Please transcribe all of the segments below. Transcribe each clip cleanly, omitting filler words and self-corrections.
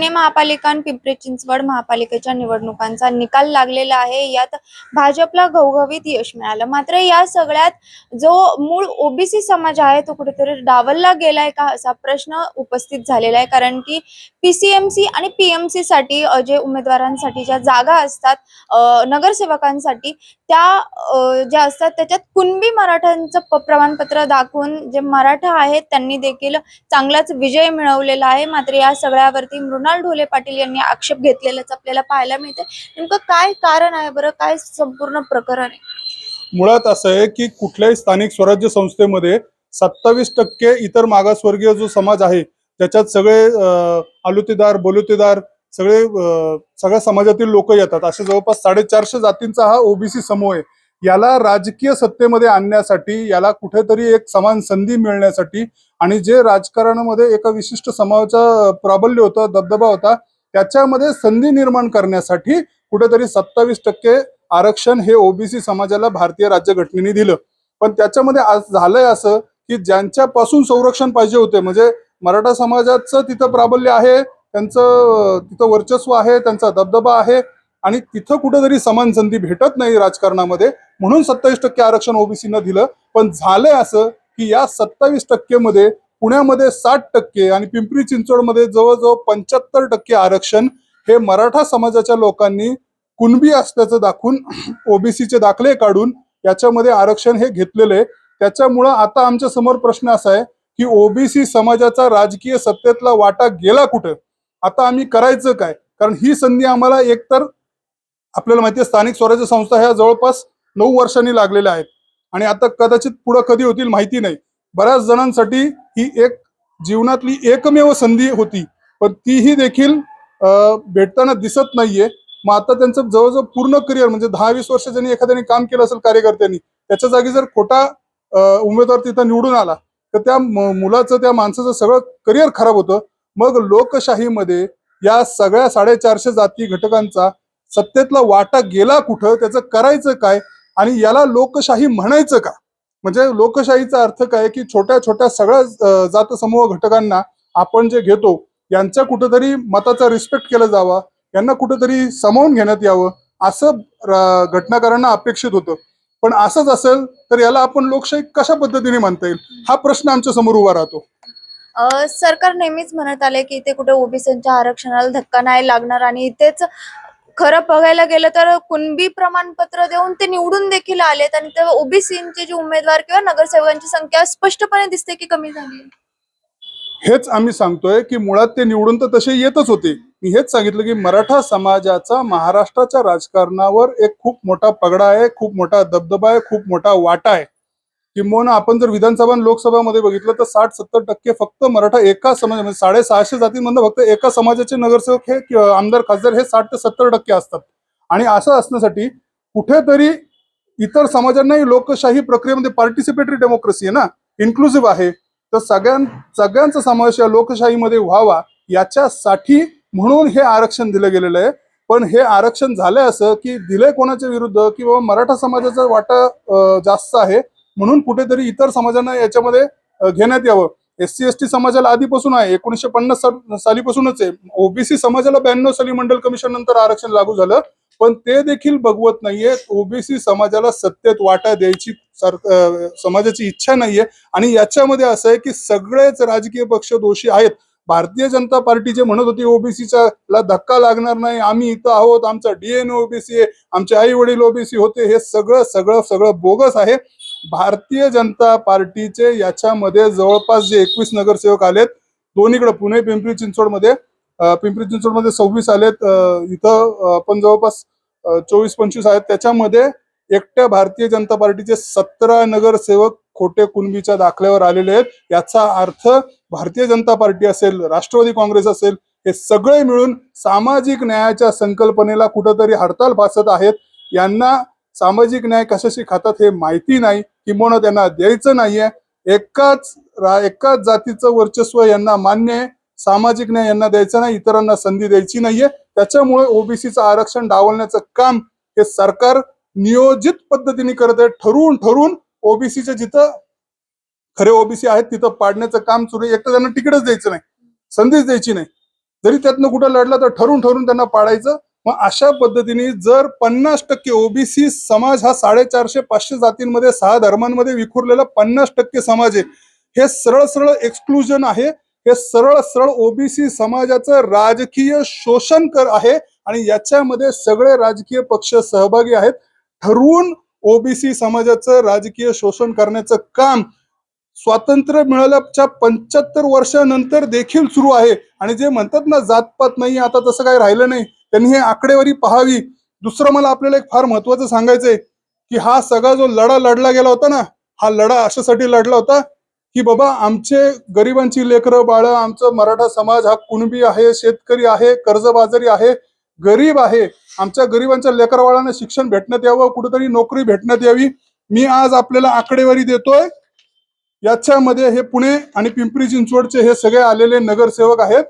पुणे महापालिका आणि पिंपरी चिंचवड महापालिकेच्या निवडणुकांचा निकाल लागलेला आहे। यात भाजपला घवघवीत यश मिळालं। मात्र या सगळ्यात जो मूळ ओबीसी समाज आहे तो कुठेतरी डावलला गेलाय का असा प्रश्न उपस्थित झालेला आहे। कारण की पीसीएमसी आणि पीएमसी साठी जे उमेदवारांसाठी ज्या जागा असतात नगरसेवकांसाठी त्या ज्या असतात त्याच्यात कुणबी मराठ्यांचं प्रमाणपत्र दाखवून जे मराठा आहेत त्यांनी देखील चांगलाच विजय मिळवलेला आहे। मात्र या सगळ्यावरती मृणाल ढोले पाटील यांनी आक्षेप घेतलेलाच आपल्याला पाहायला मिळते। नेमकं काय कारण आहे बरं, काय संपूर्ण प्रकरण आहे? मुळात असं आहे की कुठल्याही स्थानिक स्वराज्य संस्थेमध्ये 27% इतर मागासवर्गीय जो समाज आहे त्याच्यात सगळे आलुतेदार बोलुतेदार सगळ्या समाजातील लोक येतात। असे जवळपास 450 जातींचा हा ओबीसी समूह आहे। याला राजकीय सत्तेमध्ये आणण्यासाठी, याला कुठेतरी एक समान संधी मिळण्यासाठी आणि जे राजकारणामध्ये एका विशिष्ट समाजाचा प्राबल्य होता, दबदबा होता, त्याच्यामध्ये संधी निर्माण करण्यासाठी कुठेतरी 27% आरक्षण हे ओबीसी समाजाला भारतीय राज्यघटनेने दिलं। पण त्याच्यामध्ये आज झालंय असं की ज्यांच्यापासून संरक्षण पाहिजे होते, म्हणजे मराठा समाजाचं तिथं प्राबल्य आहे, त्यांचं तिथं वर्चस्व आहे, त्यांचा दबदबा आहे आणि तिथं कुठेतरी समान संधी भेटत नाही राजकारणामध्ये, म्हणून 27% आरक्षण ओबीसीनं दिलं। पण झालंय असं की या 27% मध्ये पुण्यामध्ये 60% आणि पिंपरी चिंचवडमध्ये जवळजवळ 75% आरक्षण हे मराठा समाजाच्या लोकांनी कुणबी असल्याचं दाखवून ओबीसीचे दाखले काढून याच्यामध्ये आरक्षण हे घेतलेलं आहे। त्याच्यामुळं आता आमच्या समोर प्रश्न असा आहे की ओबीसी समाजाचा राजकीय सत्तेतला वाटा गेला कुठं, आता आम्ही करायचं काय? कारण ही संधी आम्हाला एकतर आपल्याला माहिती आहे स्थानिक स्वराज्य संस्था ह्या जवळपास 9 वर्षांनी लागलेल्या आहेत आणि आता कदाचित पुढे कधी होतील माहिती नाही। बऱ्याच जणांसाठी ही एक जीवनातली एकमेव संधी होती, पण तीही देखील भेटताना दिसत नाहीये। मग आता त्यांचं जवळजवळ पूर्ण करिअर म्हणजे 10-20 वर्ष ज्यांनी एखाद्याने काम केलं असेल कार्यकर्त्यांनी, त्याच्या जागी जर खोटा उमेदवार तिथं निवडून आला तर त्या मुलाचं, त्या माणसाचं सगळं करिअर खराब होतं। मग लोकशाहीमध्ये या सगळ्या 450 जाती घटकांचा सत्तेतला वाटा गेला कुठं, त्याचं करायचं काय आणि याला लोकशाही म्हणायचं का? म्हणजे लोकशाहीचा अर्थ काय की छोट्या छोट्या सगळ्या जात समूह घटकांना आपण जे घेतो यांच्या कुठेतरी मताचा रिस्पेक्ट केला जावा, यांना कुठेतरी सामावून घेण्यात यावं असं घटनाकारांना अपेक्षित होतं। पण असंच असेल तर याला आपण लोकशाही कशा पद्धतीने मानता येईल हा प्रश्न आमच्या समोर उभा राहतो। सरकार नेहमीच म्हणत आले की इथे कुठे ओबीसीच्या आरक्षणाला धक्का नाही लागणार आणि इथेच खरं बघायला गेलं तर कुणबी प्रमाणपत्र देऊन ते निवडून देखील आलेत आणि तेव्हा ओबीसीचे जे उमेदवार किंवा नगरसेवकांची संख्या स्पष्टपणे दिसते की कमी झाली। हेच आम्ही सांगतोय की मुळात ते निवडून तर तसे येतच होते। मी हेच सांगितलं की मराठा समाजाचा महाराष्ट्राच्या राजकारणावर एक खूप मोठा पगडा आहे, खूप मोठा दबदबा आहे, खूप मोठा वाटा आहे। किंबहुना आपण जर विधानसभा आणि लोकसभामध्ये बघितलं तर 60-70% फक्त मराठा एका समाज, म्हणजे 650 जातींमधून फक्त एका समाजाचे नगरसेवक हे आमदार खासदार हे 60 ते 70% असतात। आणि असं असण्यासाठी कुठेतरी इतर समाजांनाही लोकशाही प्रक्रियेमध्ये पार्टिसिपेटरी डेमोक्रेसी आहे ना, इन्क्लुसिव्ह आहे, तर सगळ्यांचा समावेश या लोकशाहीमध्ये व्हावा याच्यासाठी म्हणून हे आरक्षण दिलं गेलेलं आहे। पण हे आरक्षण झालंय असं की दिलंय कोणाच्या विरुद्ध की बाबा मराठा समाजाचा वाटा जास्त आहे म्हणून कुठेतरी इतर समाजांना याच्यामध्ये घेण्यात यावं। एससी एसटी समाजाला आधीपासून आहे, 1950 सालीपासूनच आहे। ओबीसी समाजाला 92 साली मंडल कमिशन नंतर आरक्षण लागू झालं, पण ते देखील बघवत नाहीये। ओबीसी समाजाला सत्तेत वाटा द्यायची समाजाची इच्छा नाहीये आणि याच्यामध्ये असं आहे की सगळेच राजकीय पक्ष दोषी आहेत। भारतीय जनता पार्टी जे म्हणत होती ओबीसीचा धक्का लागणार नाही, आम्ही इथं आहोत, आमचा डीएनए ओबीसी आहे, आमचे आई वडील ओबीसी होते, हे सगळं सगळं सगळं बोगस आहे। भारतीय जनता पार्टीचे याच्यामध्ये जवळपास जे 21 नगरसेवक आलेत दोन्हीकडे पुणे पिंपरी चिंचवडमध्ये 26 आलेत, इथं आपण जवळपास 24-25 आहेत। त्याच्यामध्ये एकट्या भारतीय जनता पार्टीचे 17 नगरसेवक खोटे कुणबीच्या दाखल्यावर आलेले आहेत। याचा अर्थ भारतीय जनता पार्टी असेल, राष्ट्रवादी काँग्रेस असेल, हे सगळे मिळून सामाजिक न्यायाच्या संकल्पनेला कुठेतरी हरताळ फासत आहेत। यांना सामाजिक न्याय कशाशी खातात हे माहिती नाही, किंबहुना त्यांना द्यायचं नाहीये। एकाच जातीचं वर्चस्व यांना मान्य आहे, सामाजिक न्याय यांना द्यायचा नाही, इतरांना संधी द्यायची नाहीये। त्याच्यामुळे ओबीसीचं आरक्षण डावलण्याचं काम हे सरकार नियोजित पद्धतीने करत आहे। ठरवून ओबीसीचे जिथं खरे ओबीसी आहेत तिथं पाडण्याचं काम सुरू आहे। एक तर त्यांना तिकीटच द्यायचं नाही, संधीच द्यायची नाही। जरी त्यातनं कुठं लढलं तर ठरून ठरून त्यांना पाडायचं. मग अशा पद्धतीने जर 50% ओबीसी समाज हा 450-500 जातींमध्ये 6 धर्मांमध्ये विखुरलेला 50% समाज आहे. हे सरळ सरळ एक्सक्लुजन आहे. हे सरळ सरळ ओबीसी समाजाचं राजकीय शोषण आहे आणि याच्यामध्ये सगळे राजकीय पक्ष सहभागी आहेत. ठरवून ओबीसी समाजाचं राजकीय शोषण करण्याचं काम स्वातंत्र्य मिळाल्याच्या 75 वर्षानंतर देखील सुरू आहे. आणि जे म्हणतात ना जातपात नाही, आता तसं काही राहिलं नाही. त्यांनी हे आकडेवारी पाहावी. दुसरं मला आपल्याला एक फार महत्वाचं सांगायचंय की हा सगळा जो लढा लढला गेला होता ना, हा लढा अशासाठी लढला होता की बाबा आमचे गरिबांची लेकरं बाळ, आमचं मराठा समाज हा कुणबी आहे, शेतकरी आहे, कर्जबाजारी आहे, गरीब आहे. आमच्या गरिबांच्या लेकरबाळांना शिक्षण भेटण्यात यावं, कुठेतरी नोकरी भेटण्यात यावी. मी आज आपल्याला आकडेवारी देतोय. याच्यामध्ये हे पुणे आणि पिंपरी चिंचवडचे हे सगळे आलेले नगरसेवक आहेत.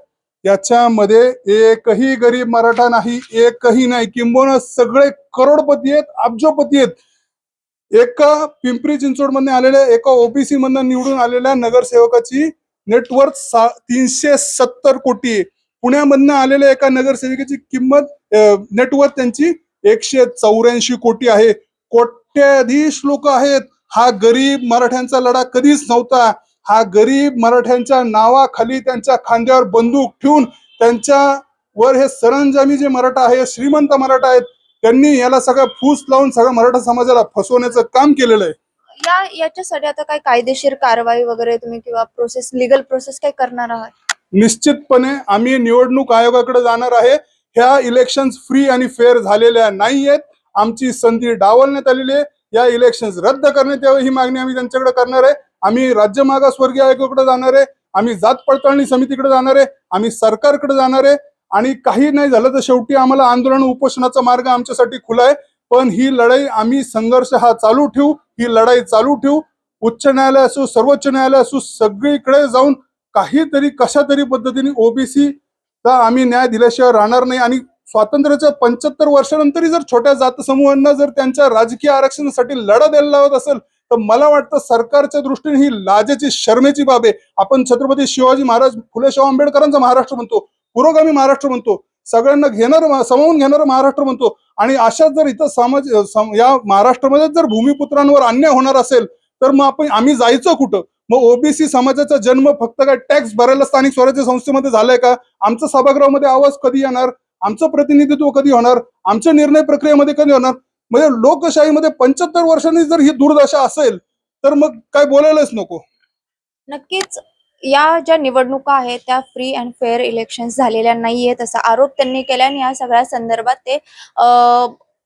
याच्यामध्ये एकही गरीब मराठा नाही, एकही नाही. किंबहुना सगळे करोडपती आहेत, अब्जोपती आहेत. एका पिंपरी चिंचवड मधून आलेल्या, एका ओबीसी मधून निवडून आलेल्या नगरसेवकाची नेटवर्थ 370 कोटी आहे. पुण्यामधनं आलेल्या एका नगरसेविकेची किंमत नेटवर्थ त्यांची 184 कोटी आहे. कोट्याधीश लोक आहेत. हा गरीब मराठ्यांचा लढा कधीच नव्हता. हा गरीब मराठ्यांच्या नावाखाली त्यांच्या खांद्यावर बंदूक ठेवून त्यांच्या वर हे सरंजामी जे मराठा आहे, श्रीमंत मराठा आहेत, त्यांनी याला सगळं फूस लावून सगळं मराठा समाजाला फसवण्याचं काम केलेलं आहे. याच्यासाठी आता काय कायदेशीर कारवाई वगैरे तुम्ही किंवा प्रोसेस, लिगल प्रोसेस काय करणार आहात? निश्चितपणे आम्ही निवडणूक आयोगाकडे जाणार आहे. ह्या इलेक्शन्स फ्री आणि फेअर झालेल्या नाहीयेत. आमची संधी डावलण्यात आलेली आहे. या इलेक्शन्स रद्द करण्यात यावे ही मागणी आम्ही त्यांच्याकडे करणार आहे. आम्ही राज्य मागासवर्गीय आयोगाकडे जाणार आहे. आम्ही जात पडताळणी समितीकडे जाणार आहे. आम्ही सरकारकडे जाणार आहे. आणि काही नाही झालं तर शेवटी आम्हाला आंदोलन उपोषणाचा मार्ग आमच्यासाठी खुला आहे. पण ही लढाई आम्ही संघर्ष हा चालू ठेवू. ही लढाई चालू ठेवू. उच्च न्यायालय असो, सर्वोच्च न्यायालय असो, सगळीकडे जाऊन काहीतरी कशा तरी पद्धतीने ओबीसीला आम्ही न्याय दिल्याशिवाय राहणार नाही. आणि स्वातंत्र्याच्या 75 वर्षानंतरही जर छोट्या जात समूहांना जर त्यांच्या राजकीय आरक्षणासाठी लढा द्यायला लावत असेल तर मला वाटतं सरकारच्या दृष्टीने ही लाजेची शर्मेची बाब आहे. आपण छत्रपती शिवाजी महाराज, फुले शाहू आंबेडकरांचा महाराष्ट्र म्हणतो, पुरोगामी महाराष्ट्र म्हणतो, सगळ्यांना घेणारं, सामावून घेणारं महाराष्ट्र म्हणतो. आणि अशाच जर इथं या महाराष्ट्रामध्ये जर भूमिपुत्रांवर अन्याय होणार असेल तर मग आम्ही जायचं कुठं? मग ओबीसी समाजाचा जन्म फक्त काय टॅक्स भरायला स्थानिक स्वराज्य संस्थेमध्ये झालाय का? आमचं सभागृहामध्ये आवाज कधी येणार? आमचं प्रतिनिधित्व कधी होणार? आमच्या निर्णय प्रक्रियेमध्ये कधी होणार? म्हणजे लोकशाहीमध्ये 75 वर्षांनी जर ही दुर्दशा असेल तर मग काय बोलायलाच नको. नक्कीच या ज्या निवडणुका आहेत त्या फ्री अँड फेअर इलेक्शन्स झालेल्या नाहीयेत असा आरोप त्यांनी केला आणि या सगळ्या संदर्भात ते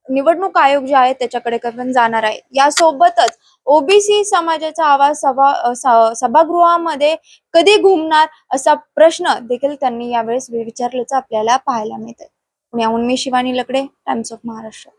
निवडणूक आयोग जे आहे त्याच्याकडे पण जाणार आहे. यासोबतच ओबीसी समाजाचा आवाज सभागृहामध्ये कधी घुमणार असा प्रश्न देखील त्यांनी यावेळेस विचारल्याचं आपल्याला पाहायला मिळतंय. पुण्याहून मी शिवानी लकडे, टाइम्स ऑफ महाराष्ट्र.